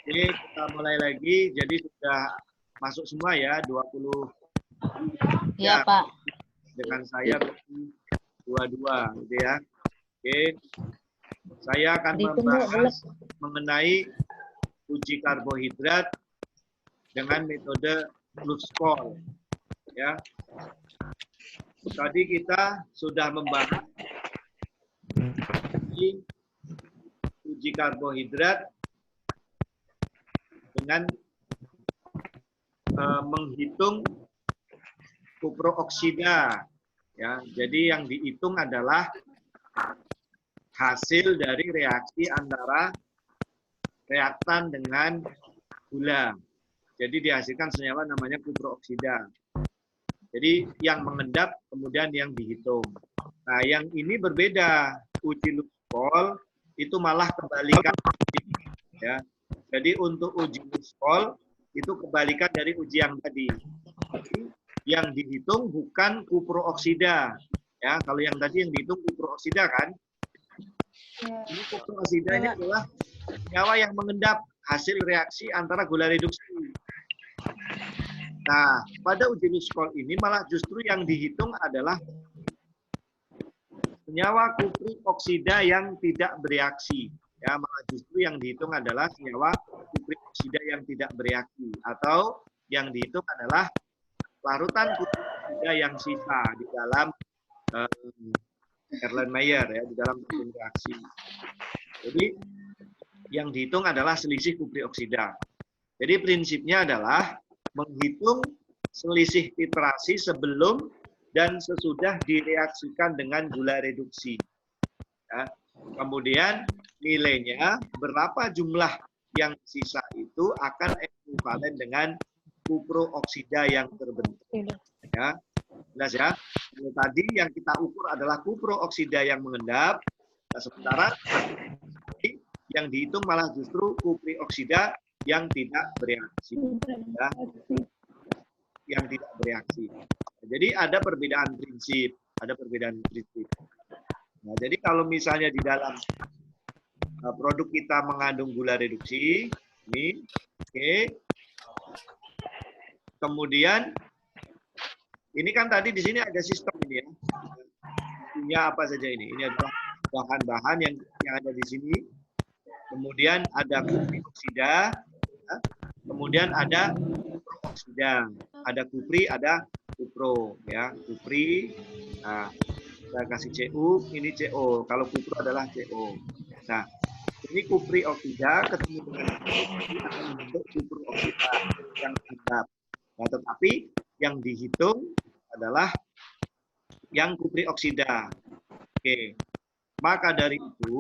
Oke, kita mulai lagi. Jadi sudah masuk semua ya, 20 Ya, Pak. dengan saya 22 gitu ya. Oke. Saya akan membahas mengenai uji karbohidrat dengan metode Fluxpol ya. Tadi kita sudah membahas uji karbohidrat dengan menghitung kuprooksida ya. Jadi yang dihitung adalah hasil dari reaksi antara reaktan dengan gula. Jadi dihasilkan senyawa namanya kuprooksida. Jadi yang mengendap kemudian yang dihitung. Nah, yang ini berbeda. Uji Fluxpol itu malah kebalikan ya. Jadi untuk uji Fluxpol itu kebalikan dari uji yang tadi. Jadi, yang dihitung bukan kuprooksida ya. Kalau yang tadi yang dihitung kuprooksida kan. Ini kuprooksida ini adalah senyawa yang mengendap hasil reaksi antara gula reduksi. Nah, pada uji Fluxpol ini malah justru yang dihitung adalah senyawa kuprioksida yang tidak bereaksi. Ya, malah justru yang dihitung adalah senyawa kuprioksida yang tidak bereaksi, atau yang dihitung adalah larutan kuprioksida yang sisa di dalam Erlenmeyer ya, di dalam mesin reaksi. Jadi yang dihitung adalah selisih kuprioksida. Jadi prinsipnya adalah menghitung selisih titrasi sebelum dan sesudah direaksikan dengan gula reduksi. Ya. Kemudian nilainya berapa jumlah yang sisa itu akan ekuivalen dengan kuprooksida yang terbentuk. Ya, jelas ya. Jadi tadi yang kita ukur adalah kuprooksida yang mengendap. Nah, sementara yang dihitung malah justru kuprioksida yang tidak bereaksi. Ya. Yang tidak bereaksi. Jadi ada perbedaan prinsip. Nah, jadi kalau misalnya di dalam produk kita mengandung gula reduksi, ini, oke. Kemudian ini kan tadi di sini ada sistem ini ya. Punya apa saja ini? Ini adalah bahan-bahan yang ada di sini. Kemudian ada kuprioksida, ya. Kemudian ada kuprooksida. Ada kupri, ada kupro, ya. Kupri, nah, saya kasih Cu, ini Co. Kalau kupro adalah Co. Nah, ini kuprioksida ketemu dengan akan membentuk kuprooksida yang endap. Nah, tetapi yang dihitung adalah yang kuprioksida. Oke. Maka dari itu,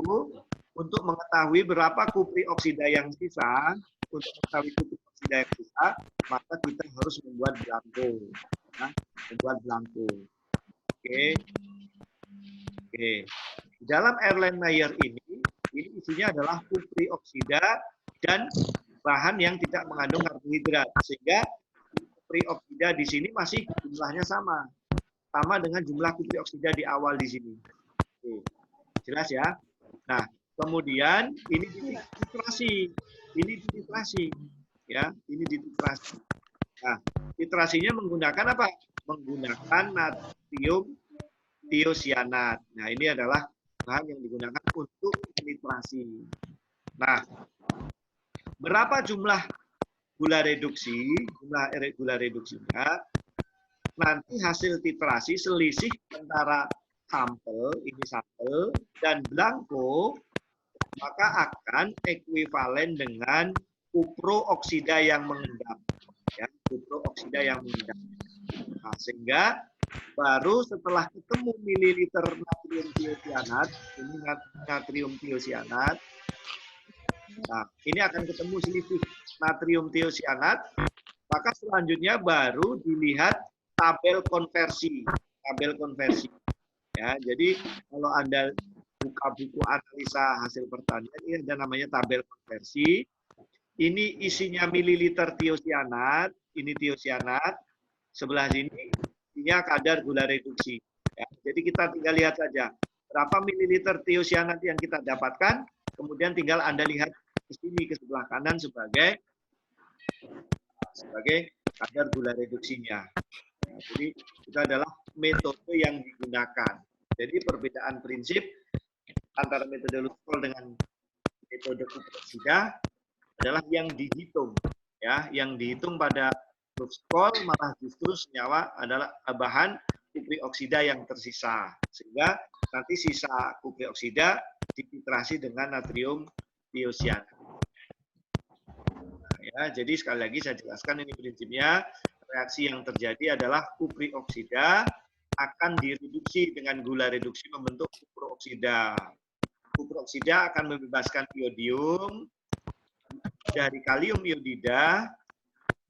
untuk mengetahui berapa kuprioksida yang sisa, untuk mengetahui kuprioksida yang sisa, maka kita harus membuat belangko. Ya, membuat belangko. Oke. Oke. Di dalam Erlenmeyer ini isinya adalah kuprioksida dan bahan yang tidak mengandung karbohidrat, sehingga kuprioksida di sini masih jumlahnya sama dengan jumlah kuprioksida di awal di sini. Oke. Jelas ya. Nah, kemudian ini dititrasi, ya, ini dititrasi. Nah, titrasinya menggunakan apa? Menggunakan natrium tiosianat. Nah, ini adalah bahan yang digunakan untuk titrasi. Nah, berapa jumlah gula reduksi? Jumlah gula reduksinya nanti hasil titrasi selisih antara sampel, ini sampel, dan belangko, maka akan ekuivalen dengan kuprooksida yang mengendap. Ya, kuprooksida yang mengendap. Nah, sehingga baru setelah ketemu mililiter natrium tiosianat, ini natrium tiosianat, nah, ini akan ketemu selisih natrium tiosianat, maka selanjutnya baru dilihat tabel konversi. Ya, jadi kalau Anda buka buku analisa hasil pertanian, ini ada namanya tabel konversi. Ini isinya mililiter tiosianat, ini tiosianat, sebelah sini isinya kadar gula reduksi. Ya, jadi kita tinggal lihat saja berapa mililiter tiosianat yang kita dapatkan, kemudian tinggal Anda lihat ke sini ke sebelah kanan sebagai kadar gula reduksinya. Nah, jadi itu adalah metode yang digunakan. Jadi perbedaan prinsip antara metode Lufol dengan metode kuprioksida adalah yang dihitung, ya, yang dihitung pada Lufol malah justru senyawa adalah bahan kuprioksida yang tersisa, sehingga nanti sisa kuprioksida dititrasi dengan natrium tiosianat. Nah, ya, jadi sekali lagi saya jelaskan ini prinsipnya. Reaksi yang terjadi adalah kuprioksida akan direduksi dengan gula reduksi membentuk kuprooksida. Kuprooksida akan membebaskan iodium dari kalium iodida,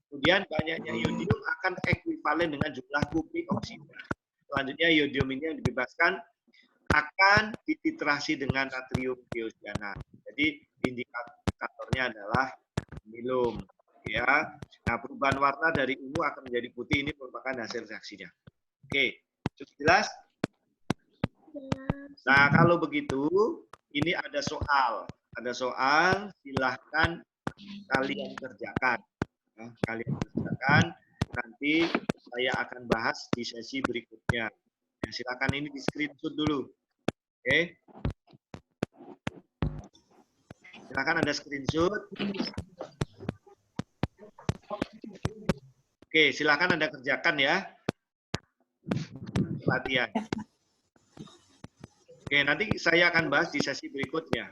kemudian banyaknya iodium akan ekuivalen dengan jumlah kuprioksida. Selanjutnya iodium ini yang dibebaskan akan dititrasi dengan natrium tiosianat. Jadi indikatornya adalah minum, ya. Nah, perubahan warna dari ungu akan menjadi putih ini merupakan hasil reaksinya. Oke, cukup jelas? Nah, kalau begitu, ini ada soal. Ada soal, silahkan kalian kerjakan. Nah, kalian kerjakan, nanti saya akan bahas di sesi berikutnya. Ya, silakan ini di screenshot dulu. Oke. Silakan ada screenshot. Oke, silakan Anda kerjakan ya. Latihan. Oke, nanti saya akan bahas di sesi berikutnya.